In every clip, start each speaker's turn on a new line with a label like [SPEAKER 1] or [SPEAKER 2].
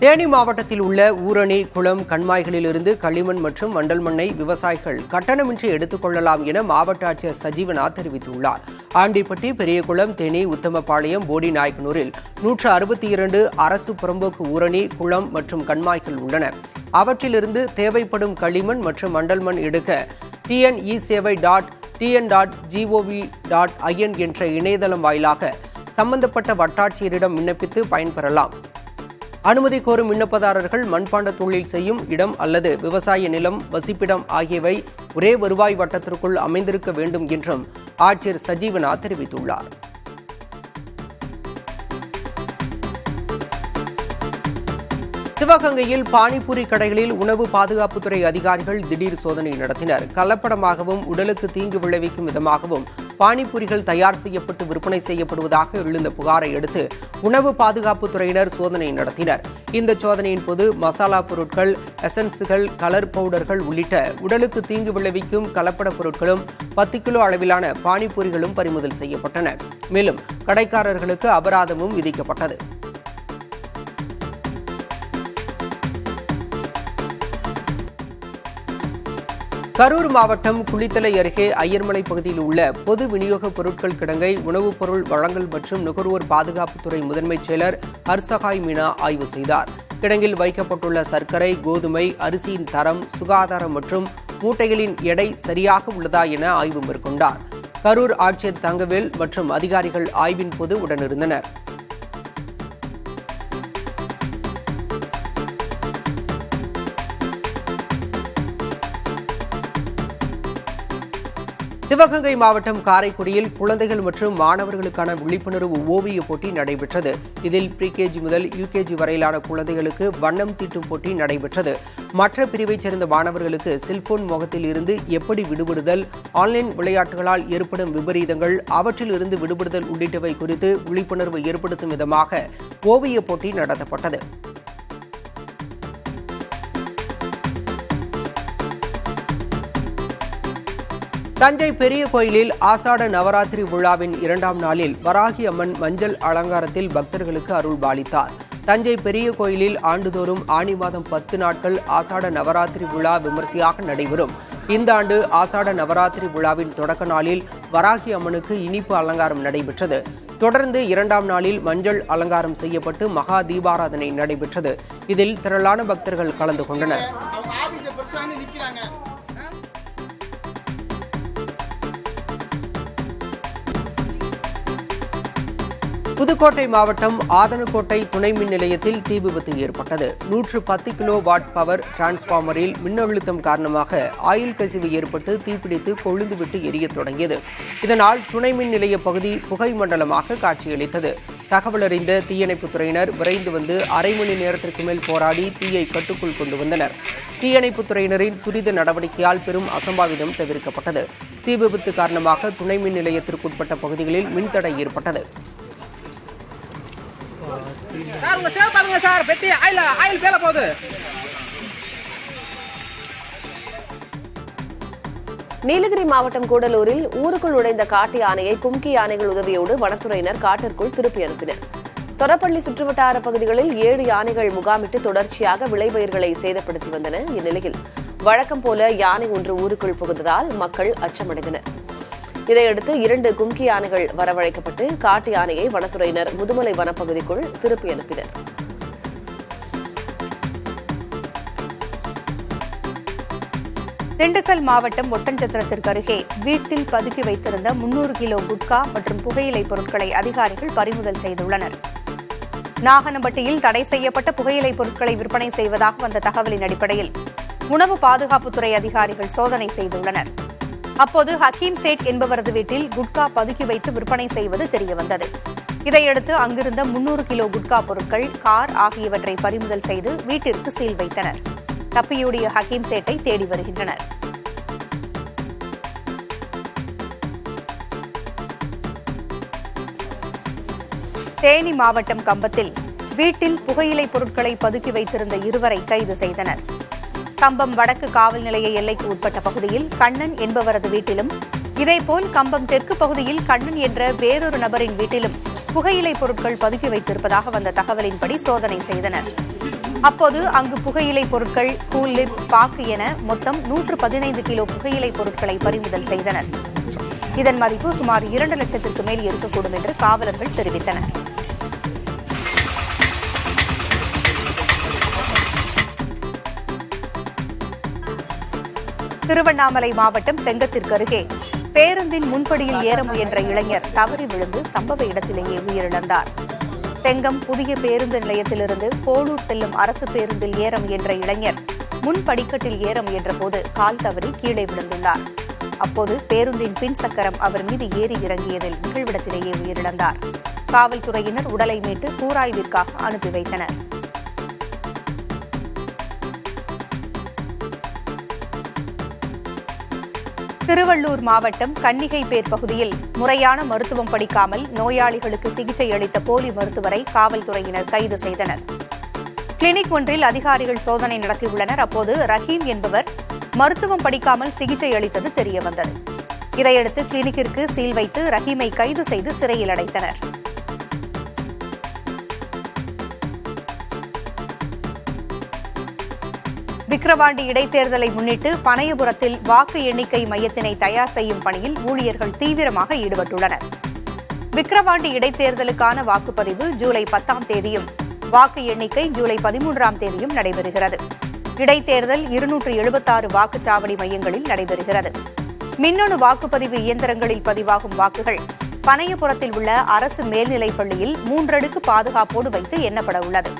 [SPEAKER 1] தேனி மாவட்டத்தில் உள்ள ஊரணி, குளம், கண்மாய்களிலிருந்து களிமண் மற்றும் வண்டல் மண்ணை விவசாயிகள் கட்டணமின்றி எடுத்துக் கொள்ளலாம் என மாவட்ட ஆட்சியர் சஜீவநாத் தெரிவித்துள்ளார். ஆண்டிப்பட்டி, பெரியகுளம், தேனி, உத்தமபாளையம், போடிநாயக்கனூரில் 162 அரசு புறம்போக்கு ஊரணி, குளம் மற்றும் கண்மாய்கள் உள்ளன. அவற்றிலிருந்து தேவைப்படும் களிமண் மற்றும் வண்டல் மண் எடுக்க tnecevai.tn.gov.in என்ற இணையதளம் வாயிலாக சம்பந்தப்பட்ட வட்டாட்சியரிடம் விண்ணப்பித்து பயன்பெறலாம். அனுமதி கோரும் விண்ணப்பதாரர்கள் மண்பாண்ட தொழில் செய்யும் இடம் அல்லது விவசாய நிலம், வசிப்பிடம் ஆகியவை ஒரே வருவாய் வட்டத்திற்குள் அமைந்திருக்க வேண்டும் என்றும் ஆட்சியர் சஜீவநாத் தெரிவித்துள்ளார். சிவகங்கையில் பானிபூரி கடைகளில் உணவு பாதுகாப்புத்துறை அதிகாரிகள் திடீர் சோதனை நடத்தினர். கலப்படமாகவும் உடலுக்கு தீங்கு விளைவிக்கும் விதமாகவும் பானிபூரிகள் தயார் செய்யப்பட்டு விற்பனை செய்யப்படுவதாக எழுந்த புகாரை அடுத்து உணவு பாதுகாப்புத்துறையினர் சோதனை நடத்தினர். இந்த சோதனையின் போது மசாலா பொருட்கள், எசன்ஸுகள், கலர் பவுடர்கள் உள்ளிட்ட உடலுக்கு தீங்கு விளைவிக்கும் கலப்பட பொருட்களும் 10 கிலோ அளவிலான பானிபூரிகளும் பறிமுதல் செய்யப்பட்டன. மேலும் கடைக்காரர்களுக்கு அபராதமும் விதிக்கப்பட்டது. கரூர் மாவட்டம் குளித்தலை அருகே ஐயர்மலை பகுதியில் உள்ள பொது விநியோக பொருட்கள் கிடங்கை உணவுப் பொருள் வழங்கல் மற்றும் நுகர்வோர் பாதுகாப்புத்துறை முதன்மைச் செயலர் ஹர்சகாய் மீனா ஆய்வு செய்தார். கிடங்கில் வைக்கப்பட்டுள்ள சர்க்கரை, கோதுமை, அரிசியின் தரம், சுகாதாரம் மற்றும் மூட்டைகளின் எடை சரியாக உள்ளதா என ஆய்வு மேற்கொண்டார். கரூர் ஆட்சியர் தங்கவேல் மற்றும் அதிகாரிகள் ஆய்வின் போது உடனிருந்தனர். சிவகங்கை மாவட்டம் காரைக்குடியில் குழந்தைகள் மற்றும் மாணவர்களுக்கான விழிப்புணர்வு ஓவிய போட்டி நடைபெற்றது. இதில் ப்ரீகேஜி முதல் யூகேஜி வரையிலான குழந்தைகளுக்கு வண்ணம் தீட்டும் போட்டி நடைபெற்றது. மற்ற பிரிவைச் சேர்ந்த மாணவர்களுக்கு செல்போன் மோகத்தில் இருந்து எப்படி விடுபடுதல், ஆன்லைன் விளையாட்டுகளால் ஏற்படும் விபரீதங்கள், அவற்றில் இருந்து விடுபடுதல் உள்ளிட்டவை குறித்து விழிப்புணர்வு ஏற்படுத்தும் விதமாக ஓவிய போட்டி நடத்தப்பட்டது. தஞ்சை பெரிய கோயிலில் ஆசாட நவராத்திரி விழாவின் 2ஆம் நாளில் வராகி அம்மன் மஞ்சள் அலங்காரத்தில் பக்தர்களுக்கு அருள் பாலித்தார். தஞ்சை பெரிய கோயிலில் ஆண்டுதோறும் ஆனி மாதம் 10 நாட்கள் ஆசாட நவராத்திரி விழா விமரிசையாக நடைபெறும். இந்த ஆண்டு ஆசாட நவராத்திரி விழாவின் தொடக்க நாளில் வராகி அம்மனுக்கு இனிப்பு அலங்காரம் நடைபெற்றது. தொடர்ந்து 2ஆம் நாளில் மஞ்சள் அலங்காரம் செய்யப்பட்டு மகா தீபாராதனை நடைபெற்றது. இதில் திரளான பக்தர்கள் கலந்து கொண்டனர். புதுக்கோட்டை மாவட்டம் ஆதனக்கோட்டை துணை மின் நிலையத்தில் தீ விபத்து ஏற்பட்டது. 110 கிலோ வாட் பவர் டிரான்ஸ்பார்மரில் மின்னழுத்தம் காரணமாக ஆயில் கசிவு ஏற்பட்டு தீப்பிடித்து கொழுந்துவிட்டு எரியத் தொடங்கியது. இதனால் துணை மின் நிலைய பகுதி புகை மண்டலமாக காட்சியளித்தது. தகவல் அறிந்த தீயணைப்புத் துறையினர் விரைந்து வந்து அரை மணி நேரத்திற்கு மேல் போராடி தீயை கட்டுக்குள் கொண்டு வந்தனர். தீயணைப்புத் துறையினரின் துரித நடவடிக்கையால் பெரும் அசம்பாவிதம் தவிர்க்கப்பட்டது. தீ விபத்து காரணமாக துணை மின் நிலையத்திற்குட்பட்ட பகுதிகளில் மின்தடை ஏற்பட்டது.
[SPEAKER 2] நீலகிரி மாவட்டம் கூடலூரில் ஊருக்குள் நுழைந்த காட்டு யானையை கும்கி யானைகள் உதவியோடு வனத்துறையினர் காட்டிற்குள் திருப்பி அனுப்பினர். தொரப்பள்ளி சுற்றுவட்டார பகுதிகளில் 7 யானைகள் முகாமிட்டு தொடர்ச்சியாக விளைபயிர்களை சேதப்படுத்தி வந்தன. இந்நிலையில் வழக்கம் போல யானை ஒன்று ஊருக்குள் புகுந்ததால் மக்கள் அச்சமடைந்தனர். இதையடுத்து 2 கும்கி யானைகள் வரவழைக்கப்பட்டு காட்டு யானையை வனத்துறையினர் முதுமலை வனப்பகுதிக்குள் திருப்பி அனுப்பினர்.
[SPEAKER 3] திண்டுக்கல் மாவட்டம் ஒட்டன்சத்திரத்திற்கு அருகே வீட்டில் பதுக்கி வைத்திருந்த 300 கிலோ குட்கா மற்றும் புகையிலை பொருட்களை அதிகாரிகள் பறிமுதல் செய்துள்ளனர். நாகனம்பட்டியில் தடை செய்யப்பட்ட புகையிலை பொருட்களை விற்பனை செய்வதாக வந்த தகவலின் அடிப்படையில் உணவு பாதுகாப்புத்துறை அதிகாரிகள் சோதனை செய்துள்ளனர். அப்போது ஹக்கீம் சேட் என்பவரது வீட்டில் குட்கா பதுக்கி வைத்து விற்பனை செய்வது தெரியவந்தது. இதையடுத்து அங்கிருந்த 300 கிலோ குட்கா பொருட்கள், கார் ஆகியவற்றை பறிமுதல் செய்து வீட்டிற்கு சீல் வைத்தனர். தப்பியோடிய ஹக்கீம் சேட்டை தேடி வருகின்றனர். தேனி மாவட்டம் கம்பத்தில் வீட்டில் புகையிலை பொருட்களை பதுக்கி வைத்திருந்த 2வரை கைது செய்தனர். கம்பம் வடக்கு காவல் நிலைய எல்லைக்கு உட்பட்ட பகுதியில் கண்ணன் என்பவரது வீட்டிலும், இதேபோல் கம்பம் தெற்கு பகுதியில் கண்ணன் என்ற வேறொரு நபரின் வீட்டிலும் புகையிலை பொருட்கள் பதுக்கி வைத்திருப்பதாக வந்த தகவலின்படி சோதனை செய்தனர். அப்போது அங்கு புகையிலை பொருட்கள், கூல்லிப், பாக்கு என மொத்தம் 115 கிலோ புகையிலை பொருட்களை பறிமுதல் செய்தனர். இதன் மதிப்பு சுமார் 2 லட்சத்திற்கு மேல் இருக்கக்கூடும் என்று காவலர்கள் தெரிவித்தனர். திருவண்ணாமலை மாவட்டம் செங்கத்திற்கு அருகே பேருந்தின் முன்படியில் ஏற முயன்ற இளைஞர் தவறி விழுந்து சம்பவ இடத்திலேயே உயிரிழந்தார். செங்கம் புதிய பேருந்து நிலையத்திலிருந்து போளூர் செல்லும் அரசு பேருந்தில் ஏற முயன்ற இளைஞர் முன் படிக்கட்டில் ஏற முயன்ற போது கால் தவறி கீழே விழுந்துள்ளார். அப்போது பேருந்தின் பின் சக்கரம் அவர் மீது ஏறி இறங்கியதில் நிகழ்விடத்திலேயே உயிரிழந்தார். காவல்துறையினர் உடலை மீட்டு கூராய்விற்காக அனுப்பி வைத்தனர். திருவள்ளூர் மாவட்டம் கன்னிகைப்பேர் பகுதியில் முறையான மருத்துவம் படிக்காமல் நோயாளிகளுக்கு சிகிச்சை அளித்த போலி மருத்துவரை காவல்துறையினர் கைது செய்தனர். கிளினிக் ஒன்றில் அதிகாரிகள் சோதனை நடத்தியுள்ளனர். அப்போது ரஹீம் என்பவர் மருத்துவம் படிக்காமல் சிகிச்சை அளித்தது தெரியவந்தது. இதையடுத்து கிளினிக்கிற்கு சீல் வைத்து ரஹீமை கைது செய்து சிறையில் அடைத்தனர். விக்கிரவாண்டி இடைத்தேர்தலை முன்னிட்டு பனையபுரத்தில் வாக்கு எண்ணிக்கை மையத்தினை தயார் செய்யும் பணியில் ஊழியர்கள் தீவிரமாக ஈடுபட்டுள்ளனர். விக்கிரவாண்டி இடைத்தேர்தலுக்கான வாக்குப்பதிவு ஜூலை 10ஆம் தேதியும் வாக்கு எண்ணிக்கை ஜூலை 13ஆம் தேதியும் நடைபெறுகிறது. இடைத்தேர்தல் 276 வாக்குச்சாவடி மையங்களில் நடைபெறுகிறது. மின்னணு வாக்குப்பதிவு இயந்திரங்களில் பதிவாகும் வாக்குகள் பனையபுரத்தில் உள்ள அரசு மேல்நிலைப் பள்ளியில் 3 அடுக்கு பாதுகாப்போடு வைத்து எண்ணப்பட உள்ளது.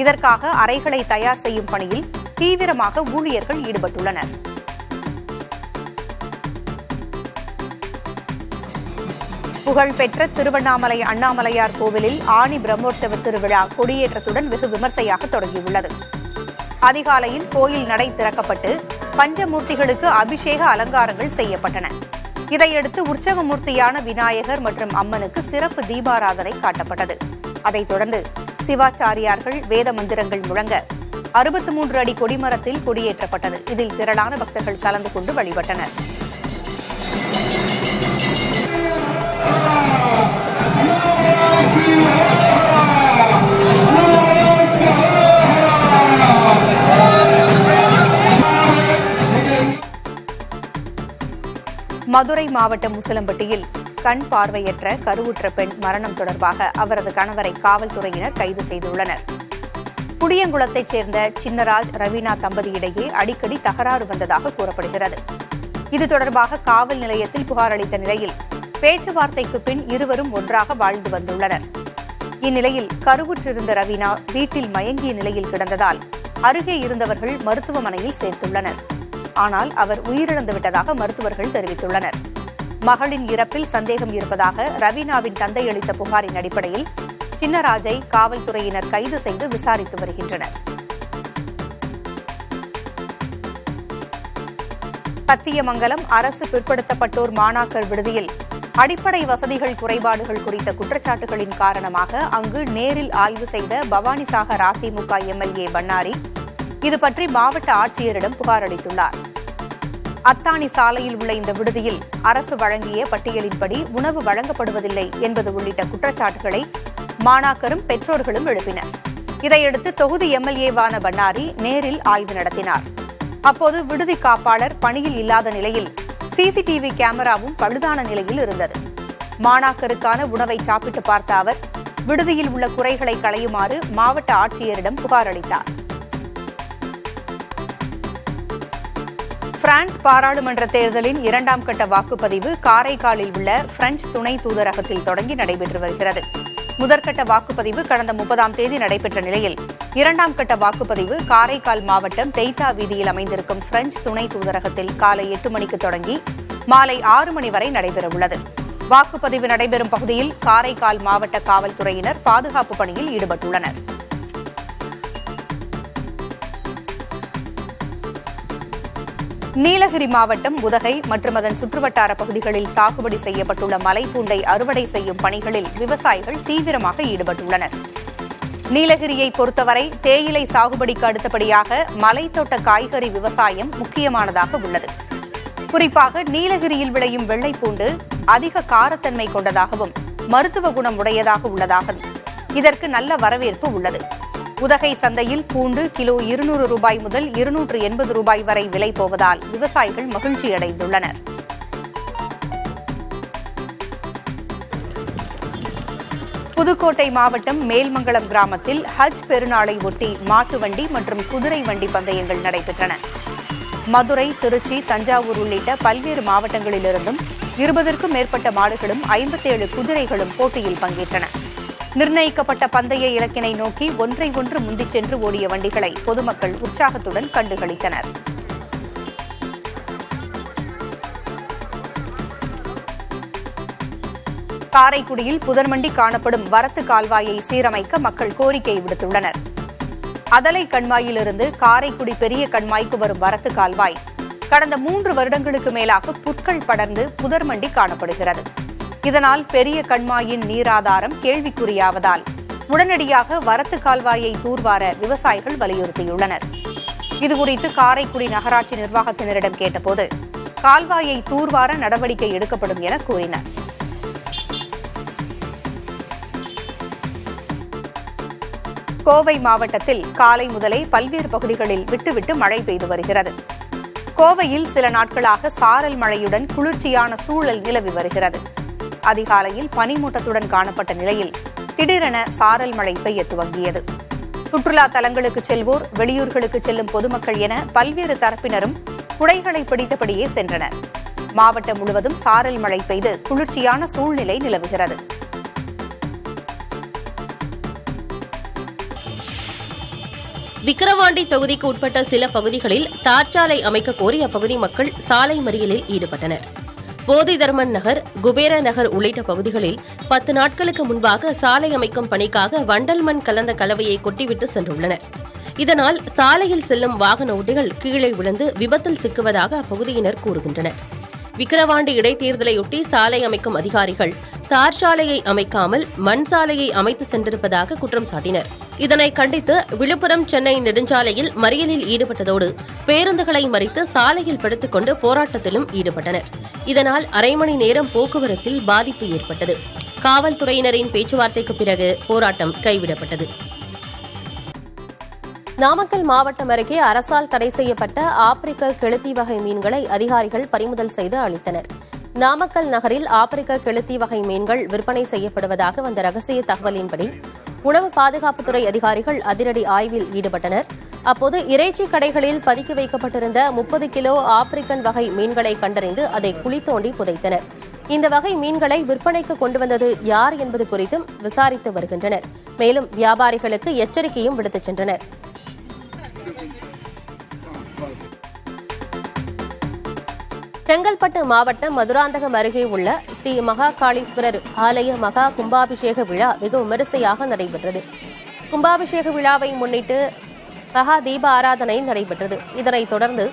[SPEAKER 3] இதற்காக அறைகளை தயார் செய்யும் பணியில் தீவிரமாக ஊழியர்கள் ஈடுபட்டுள்ளனர். புகழ்பெற்ற திருவண்ணாமலை அண்ணாமலையார் கோவிலில் ஆனி பிரம்மோற்சவ திருவிழா கொடியேற்றத்துடன் வெகு விமர்சையாக தொடங்கியுள்ளது. அதிகாலையில் கோயில் நடை திறக்கப்பட்டு பஞ்சமூர்த்திகளுக்கு அபிஷேக அலங்காரங்கள் செய்யப்பட்டன. இதையடுத்து உற்சவமூர்த்தியான விநாயகர் மற்றும் அம்மனுக்கு சிறப்பு தீபாராதனை காட்டப்பட்டது. அதைத் தொடர்ந்து சிவாச்சாரியார்கள் வேத மந்திரங்கள் முழங்க 63 அடி கொடிமரத்தில் கொடியேற்றப்பட்டது. இதில் திரளான பக்தர்கள் கலந்து கொண்டு வழிபட்டனர். மதுரை மாவட்டம் முசலம்பட்டியில் கண் பார்வையற்ற கருவுற்ற பெண் மரணம் தொடர்பாக அவரது கணவரை காவல்துறையினர் கைது செய்துள்ளனர். புடியங்குளத்தைச் சேர்ந்த சின்னராஜ், ரவீனா தம்பதியிடையே அடிக்கடி தகராறு வந்ததாக கூறப்படுகிறது. இது தொடர்பாக காவல் நிலையத்தில் புகார் அளித்த நிலையில் பேச்சுவார்த்தைக்கு பின் இருவரும் ஒன்றாக வாழ்ந்து வந்துள்ளனர். இந்நிலையில் கருவுற்றிருந்த ரவீனா வீட்டில் மயங்கிய நிலையில் கிடந்ததால் அருகே இருந்தவர்கள் மருத்துவமனையில் சேர்த்துள்ளனர். ஆனால் அவர் உயிரிழந்து விட்டதாக மருத்துவர்கள் தெரிவித்துள்ளனர். மகளின் இறப்பில் சந்தேகம் இருப்பதாக ரவீனாவின் தந்தை அளித்த புகாரின் அடிப்படையில் சின்னராஜை காவல்துறையினர் கைது செய்து விசாரித்து வருகின்றனர். சத்தியமங்கலம் அரசு பிற்படுத்தப்பட்டோர் மாணாக்கர் விடுதியில் அடிப்படை வசதிகள் குறைபாடுகள் குறித்த குற்றச்சாட்டுகளின் காரணமாக அங்கு நேரில் ஆய்வு செய்த பவானிசாகர் அதிமுக எம்எல்ஏ பன்னாரி இதுபற்றி மாவட்ட ஆட்சியரிடம் புகார் அளித்துள்ளார். அத்தானி சாலையில் உள்ள இந்த விடுதியில் அரசு வழங்கிய பட்டியலின்படி உணவு வழங்கப்படுவதில்லை என்பது உள்ளிட்ட குற்றச்சாட்டுகளை மாணாக்கரும் பெற்றோர்களும் எழுப்பினர். இதையடுத்து தொகுதி எம்எல்ஏவான பன்னாரி நேரில் ஆய்வு நடத்தினார். அப்போது விடுதி காப்பாளர் பணியில் இல்லாத நிலையில் சிசிடிவி கேமராவும் பழுதான நிலையில் இருந்தது. மாணாக்கருக்கான உணவை சாப்பிட்டு பார்த்த அவர் விடுதியில் உள்ள குறைகளை களையுமாறு மாவட்ட ஆட்சியரிடம் புகார் அளித்தார். பிரான்ஸ் பாராளுமன்ற தேர்தலின் 2ஆம் கட்ட வாக்குப்பதிவு காரைக்காலில் உள்ள பிரெஞ்சு துணை தூதரகத்தில் தொடங்கி நடைபெற்று வருகிறது. முதற்கட்ட வாக்குப்பதிவு கடந்த 30ஆம் தேதி நடைபெற்ற நிலையில் 2ஆம் கட்ட வாக்குப்பதிவு காரைக்கால் மாவட்டம் தெய்தா வீதியில் அமைந்திருக்கும் பிரெஞ்சு துணை தூதரகத்தில் காலை 8 மணிக்கு தொடங்கி மாலை 6 மணி வரை நடைபெறவுள்ளது. வாக்குப்பதிவு நடைபெறும் பகுதியில் காரைக்கால் மாவட்ட காவல்துறையினர் பாதுகாப்பு பணியில் ஈடுபட்டுள்ளனர். நீலகிரி மாவட்டம் உதகை மற்றும் அதன் சுற்றுவட்டார பகுதிகளில் சாகுபடி செய்யப்பட்டுள்ள மலைப்பூண்டை அறுவடை செய்யும் பணிகளில் விவசாயிகள் தீவிரமாக ஈடுபட்டுள்ளனர். நீலகிரியை பொறுத்தவரை தேயிலை சாகுபடிக்கு அடுத்தபடியாக மலைத்தோட்ட காய்கறி விவசாயம் முக்கியமானதாக உள்ளது. குறிப்பாக நீலகிரியில் விளையும் வெள்ளைப்பூண்டு அதிக காரத்தன்மை கொண்டதாகவும் மருத்துவ குணம் உடையதாக உள்ளதாகவும் இதற்கு நல்ல வரவேற்பு உள்ளது. உதகை சந்தையில் பூண்டு கிலோ 200 ரூபாய் முதல் 280 ரூபாய் வரை விலை போவதால் விவசாயிகள் மகிழ்ச்சியடைந்துள்ளனர். புதுக்கோட்டை மாவட்டம் மேல்மங்கலம் கிராமத்தில் ஹஜ் பெருநாளை ஒட்டி மாட்டு வண்டி மற்றும் குதிரை வண்டி பந்தயங்கள் நடைபெற்றன. மதுரை, திருச்சி, தஞ்சாவூர் உள்ளிட்ட பல்வேறு மாவட்டங்களிலிருந்தும் 20க்கும் மேற்பட்ட மாடுகளும் 57 குதிரைகளும் போட்டியில் பங்கேற்றன. நிர்ணயிக்கப்பட்ட பந்தய இலக்கினை நோக்கி ஒன்றை ஒன்று முந்திச் சென்று ஓடிய வண்டிகளை பொதுமக்கள் உற்சாகத்துடன் கண்டுகளித்தனர். காரைக்குடியில் புதர்மண்டி காணப்படும் வரத்து கால்வாயை சீரமைக்க மக்கள் கோரிக்கை விடுத்துள்ளனர். அதலை கண்மாயிலிருந்து காரைக்குடி பெரிய கண்மாய்க்கு வரும் வரத்து கால்வாய் கடந்த 3 வருடங்களுக்கு மேலாக புற்கள் படர்ந்து புதர்மண்டி காணப்படுகிறது. இதனால் பெரிய கண்மாயின் நீராதாரம் கேள்விக்குறியாவதால் உடனடியாக வரத்து கால்வாயை தூர்வார விவசாயிகள் வலியுறுத்தியுள்ளனர். இதுகுறித்து காரைக்குடி நகராட்சி நிர்வாகத்தினரிடம் கேட்டபோது கால்வாயை தூர்வார நடவடிக்கை எடுக்கப்படும் என கூறினர். கோவை மாவட்டத்தில் காலை முதலே பல்வேறு பகுதிகளில் விட்டுவிட்டு மழை பெய்து வருகிறது. கோவையில் சில நாட்களாக சாரல் மழையுடன் குளிர்ச்சியான சூழல் நிலவி வருகிறது. அதிகாலையில் பனிமூட்டத்துடன் காணப்பட்ட நிலையில் திடீரென சாரல் மழை பெய்ய துவங்கியது. சுற்றுலா தலங்களுக்கு செல்வோர், வெளியூர்களுக்கு செல்லும் பொதுமக்கள் என பல்வேறு தரப்பினரும் குடைகளை பிடித்தபடியே சென்றனர். மாவட்டம் முழுவதும் சாரல் மழை பெய்து குளிர்ச்சியான சூழ்நிலை நிலவுகிறது.
[SPEAKER 4] விக்கிரவாண்டி தொகுதிக்கு உட்பட்ட சில பகுதிகளில் தார்ச்சாலை அமைக்க கோரி அப்பகுதி மக்கள் சாலை மறியலில் ஈடுபட்டனர். போதிதர்மன் நகர், குபேர நகர் உள்ளிட்ட பகுதிகளில் 10 நாட்களுக்கு முன்பாக சாலை அமைக்கும் பணிக்காக வண்டல் மண் கலந்த கலவையை கொட்டிவிட்டு சென்றுள்ளனர். இதனால் சாலையில் செல்லும் வாகன ஓட்டிகள் கீழே விழுந்து விபத்தில் சிக்குவதாக அப்பகுதியினர் கூறுகின்றனர். விக்கிரவாண்டி இடைத்தேர்தலையொட்டி சாலை அமைக்கும் அதிகாரிகள் தார் சாலையை அமைக்காமல் மண் சாலையை அமைத்து சென்றிருப்பதாக குற்றம் சாட்டினர். இதனை கண்டித்து விழுப்புரம் சென்னை நெடுஞ்சாலையில் மறியலில் ஈடுபட்டதோடு பேருந்துகளை மறித்து சாலையில் படுத்துக் கொண்டு போராட்டத்திலும் ஈடுபட்டனர். இதனால் அரை மணி நேரம் போக்குவரத்தில் பாதிப்பு ஏற்பட்டது. காவல்துறையினரின் பேச்சுவார்த்தைக்கு பிறகு போராட்டம் கைவிடப்பட்டது. நாமக்கல் மாவட்டம் அருகே அரசால் தடை செய்யப்பட்ட ஆப்பிரிக்க கெளுத்தி வகை மீன்களை அதிகாரிகள் பறிமுதல் செய்து அளித்தனர். நாமக்கல் நகரில் ஆப்பிரிக்க கெளுத்தி வகை மீன்கள் விற்பனை செய்யப்படுவதாக வந்த ரகசிய தகவலின்படி உணவு பாதுகாப்புத்துறை அதிகாரிகள் அதிரடி ஆய்வில் ஈடுபட்டனர். அப்போது இறைச்சி கடைகளில் பதுக்கி வைக்கப்பட்டிருந்த 30 கிலோ ஆப்பிரிக்கன் வகை மீன்களை கண்டறிந்து அதை குழி தோண்டி புதைத்தனர். இந்த வகை மீன்களை விற்பனைக்கு கொண்டு வந்தது யார் என்பது குறித்தும் விசாரித்து வருகின்றனர். மேலும் வியாபாரிகளுக்கு எச்சரிக்கையும் விடுத்துச் சென்றனர். செங்கல்பட்டு மாவட்டம் மதுராந்தகம் அருகே உள்ள ஸ்ரீ மகாகாளீஸ்வரர் ஆலய மகா கும்பாபிஷேக விழா வெகு விமரிசையாக நடைபெற்றது. கும்பாபிஷேக விழாவை முன்னிட்டு மகா தீப ஆராதனை நடைபெற்றது. இதனைத் தொடர்ந்து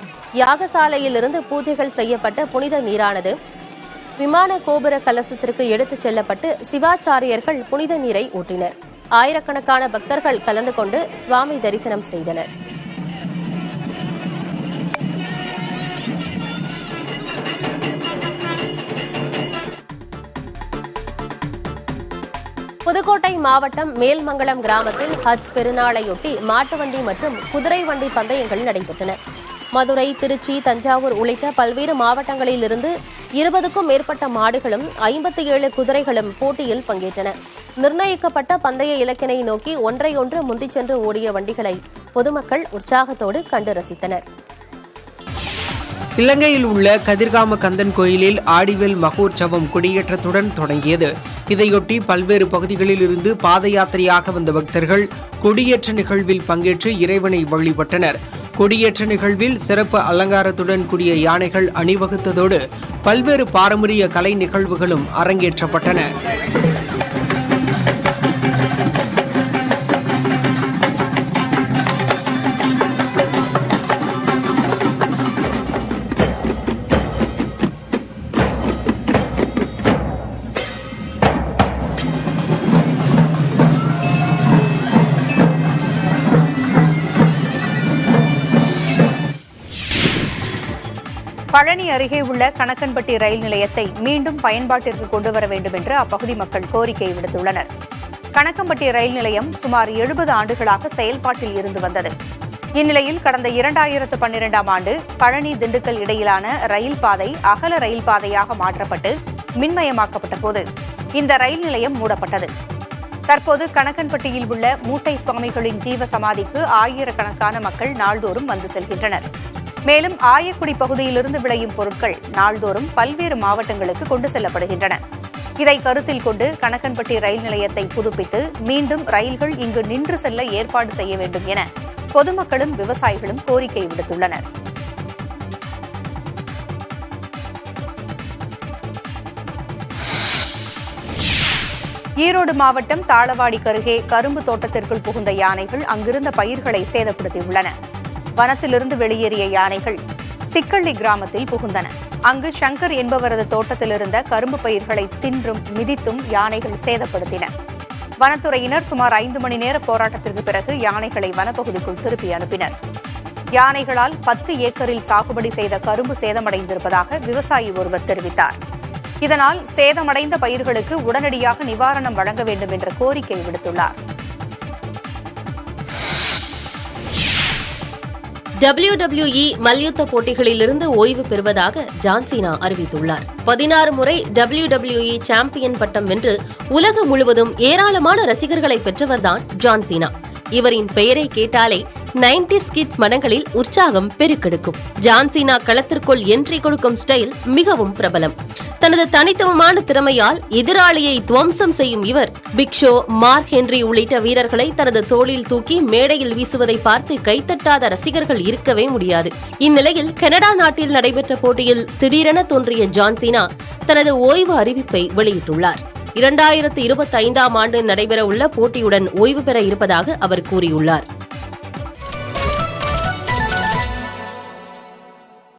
[SPEAKER 4] யாகசாலையிலிருந்து பூஜைகள் செய்யப்பட்ட புனித நீரானது விமான கோபுர கலசத்திற்கு எடுத்துச் செல்லப்பட்டு சிவாச்சாரியர்கள் புனித நீரை ஊற்றினர். ஆயிரக்கணக்கான பக்தர்கள் கலந்து கொண்டு சுவாமி தரிசனம் செய்தனர். புதுக்கோட்டை மாவட்டம் மேல்மங்கலம் கிராமத்தில் ஹஜ் பெருநாளையொட்டி மாட்டு வண்டி மற்றும் குதிரை வண்டி பந்தயங்கள் நடைபெற்றன. மதுரை, திருச்சி, தஞ்சாவூர் உள்ளிட்ட பல்வேறு மாவட்டங்களிலிருந்து 20க்கும் மேற்பட்ட மாடுகளும் 57 குதிரைகளும் போட்டியில் பங்கேற்றன. நிர்ணயிக்கப்பட்ட பந்தய இலக்கினை நோக்கி ஒன்றையொன்று முந்திச் சென்று ஓடிய வண்டிகளை பொதுமக்கள் உற்சாகத்தோடு கண்டு ரசித்தனர்.
[SPEAKER 1] இலங்கையில் உள்ள கதிர்காம கந்தன் கோயிலில் ஆடிவெல் மகோற்சவம் கொடியேற்றத்துடன் தொடங்கியது. இதையொட்டி பல்வேறு பகுதிகளில் இருந்து பாத யாத்திரையாக வந்த பக்தர்கள் கொடியேற்ற நிகழ்வில் பங்கேற்று இறைவனை வழிபட்டனர். கொடியேற்ற நிகழ்வில் சிறப்பு அலங்காரத்துடன் கூடிய யானைகள் அணிவகுத்ததோடு பல்வேறு பாரம்பரிய கலை நிகழ்வுகளும் அரங்கேற்றப்பட்டன.
[SPEAKER 3] பழனி அருகே உள்ள கணக்கன்பட்டி ரயில் நிலையத்தை மீண்டும் பயன்பாட்டிற்கு கொண்டுவர வேண்டும் என்று அப்பகுதி மக்கள் கோரிக்கை விடுத்துள்ளனர். கணக்கம்பட்டி ரயில் நிலையம் சுமார் 70 ஆண்டுகளாக செயல்பாட்டில் இருந்து வந்தது. இந்நிலையில் கடந்த 2012ஆம் ஆண்டு பழனி திண்டுக்கல் இடையிலான ரயில் பாதை அகல ரயில் பாதையாக மாற்றப்பட்டு மின்மயமாக்கப்பட்ட போது இந்த ரயில் நிலையம் மூடப்பட்டது. தற்போது கணக்கன்பட்டியில் உள்ள மூட்டை சுவாமிகளின் ஜீவ சமாதிக்கு ஆயிரக்கணக்கான மக்கள் நாள்தோறும் வந்து செல்கின்றனர். மேலும் ஆயக்குடி பகுதியிலிருந்து விளையும் பொருட்கள் நாள்தோறும் பல்வேறு மாவட்டங்களுக்கு கொண்டு செல்லப்படுகின்றன. இதை கருத்தில் கொண்டு கணக்கன்பட்டி ரயில் நிலையத்தை புதுப்பித்து மீண்டும் ரயில்கள் இங்கு நின்று செல்ல ஏற்பாடு செய்ய வேண்டும் என பொதுமக்களும் விவசாயிகளும் கோரிக்கை விடுத்துள்ளனர். ஈரோடு மாவட்டம் தாளவாடி அருகே கரும்பு தோட்டத்திற்குள் புகுந்த யானைகள் அங்கிருந்த பயிர்களை சேதப்படுத்தியுள்ளன. வனத்திலிருந்து வெளியேறிய யானைகள் சிக்கள்ளி கிராமத்தில் புகுந்தன. அங்கு சங்கர் என்பவரது தோட்டத்தில் இருந்த கரும்பு பயிர்களை தின்றும் மிதித்தும் யானைகள் சேதப்படுத்தின. வனத்துறையினர் சுமார் 5 மணி நேர போராட்டத்திற்கு பிறகு யானைகளை வனப்பகுதிக்குள் திருப்பி அனுப்பினர். யானைகளால் 10 ஏக்கரில் சாகுபடி செய்த கரும்பு சேதமடைந்திருப்பதாக விவசாயி ஒருவர் தெரிவித்தார். இதனால் சேதமடைந்த பயிர்களுக்கு உடனடியாக நிவாரணம் வழங்க வேண்டும் என்ற கோரிக்கை விடுத்துள்ளார்.
[SPEAKER 4] WWE மல்யுத்த போட்டிகளிலிருந்து ஓய்வு பெறுவதாக ஜான் சீனா அறிவித்துள்ளார். 16 முறை WWE சாம்பியன் பட்டம் வென்று உலகம் முழுவதும் ஏராளமான ரசிகர்களை பெற்றவர்தான் ஜான் சீனா. இவரின் பெயரை கேட்டாலே 90s கிட்ஸ் மனங்களில் உற்சாகம் பெருக்கெடுக்கும். ஜான் சீனா களத்திற்குள் என்ட்ரி கொடுக்கும் ஸ்டைல் மிகவும் பிரபலம். தனது தனித்துவமான திறமையால் எதிராளியை துவம்சம் செய்யும் இவர் பிக் ஷோ, மார்க் ஹென்றி உள்ளிட்ட வீரர்களை தனது தோளில் தூக்கி மேடையில் வீசுவதை பார்த்து கைத்தட்டாத ரசிகர்கள் இருக்கவே முடியாது. இந்நிலையில் கனடா நாட்டில் நடைபெற்ற போட்டியில் திடீரென தோன்றிய ஜான் சீனா தனது ஓய்வு அறிவிப்பை வெளியிட்டுள்ளார். 2025ஆம் ஆண்டு நடைபெறவுள்ள போட்டியுடன் ஓய்வு பெற இருப்பதாக அவர் கூறியுள்ளார்.